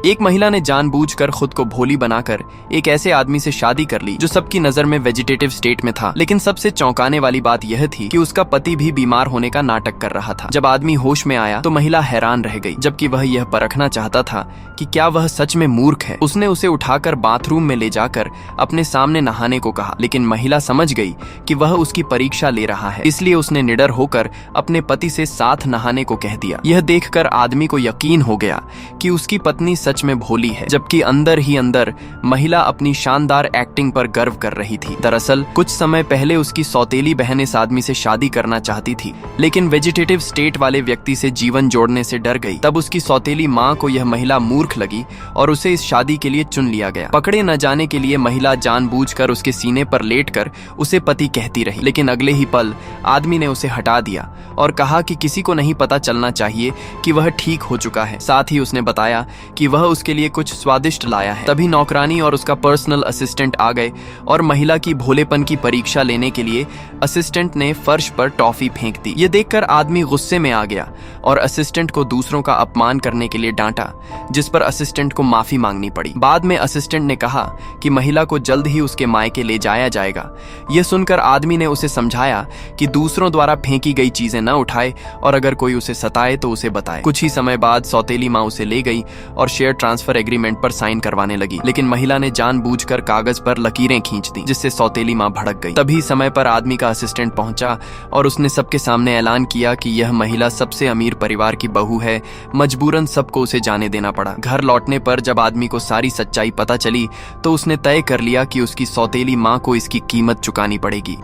एक महिला ने जानबूझकर खुद को भोली बनाकर एक ऐसे आदमी से शादी कर ली जो सबकी नजर में वेजिटेटिव स्टेट में था। लेकिन सबसे चौंकाने वाली बात यह थी कि उसका पति भी बीमार होने का नाटक कर रहा था। जब आदमी होश में आया तो महिला हैरान रह गई, जबकि वह यह परखना चाहता था कि क्या वह सच में मूर्ख है। उसने उसे उठाकर बाथरूम में ले जाकर अपने सामने नहाने को कहा, लेकिन महिला समझ गई कि वह उसकी परीक्षा ले रहा है, इसलिए उसने निडर होकर अपने पति से साथ नहाने को कह दिया। यह देखकर आदमी को यकीन हो गया कि उसकी पत्नी सच में भोली है, जबकि अंदर ही अंदर महिला अपनी शानदार एक्टिंग पर गर्व कर रही थी। दरअसल कुछ समय पहले उसकी सौतेली बहन इस आदमी से शादी करना चाहती थी, लेकिन वेजिटेटिव स्टेट वाले व्यक्ति से जीवन जोड़ने से डर गई। तब उसकी सौतेली माँ को यह महिला मूर्ख लगी और उसे इस शादी के लिए चुन लिया गया। पकड़े न जाने के लिए महिला जानबूझकर उसके सीने पर लेटकर उसे पति कहती रही, लेकिन अगले ही पल आदमी ने उसे हटा दिया और कहा कि किसी को नहीं पता चलना चाहिए कि वह ठीक हो चुका है। साथ ही उसने बताया कि वह उसके लिए कुछ स्वादिष्ट लाया है। तभी नौकरानी और उसका पर्सनल असिस्टेंट आ गए और महिला की भोलेपन की परीक्षा लेने के लिए असिस्टेंट ने फर्श पर टॉफी फेंक दी। ये देखकर आदमी गुस्से में आ गया और असिस्टेंट को दूसरों का अपमान करने के लिए डांटा, जिस पर असिस्टेंट को माफी मांगनी पड़ी। बाद में असिस्टेंट ने कहा कि महिला को जल्द ही उसके मायके ले जाया जाएगा। यह सुनकर आदमी ने उसे समझाया कि दूसरों द्वारा फेंकी गई चीजें न उठाए और अगर कोई उसे सताए तो उसे बताए। कुछ ही समय बाद सौतेली माँ उसे ले गई और शेयर ट्रांसफर एग्रीमेंट पर साइन करवाने लगी, लेकिन महिला ने जानबूझकर कागज पर लकीरें खींच दी, जिससे सौतेली माँ भड़क गई। तभी समय पर आदमी का असिस्टेंट पहुंचा और उसने सबके सामने ऐलान किया कि यह महिला सबसे अमीर परिवार की बहू है। मजबूरन सबको उसे जाने देना पड़ा। घर लौटने पर जब आदमी को सारी सच्चाई पता चली तो उसने तय कर लिया कि उसकी सौतेली माँ को इसकी कीमत चुकानी पड़ेगी।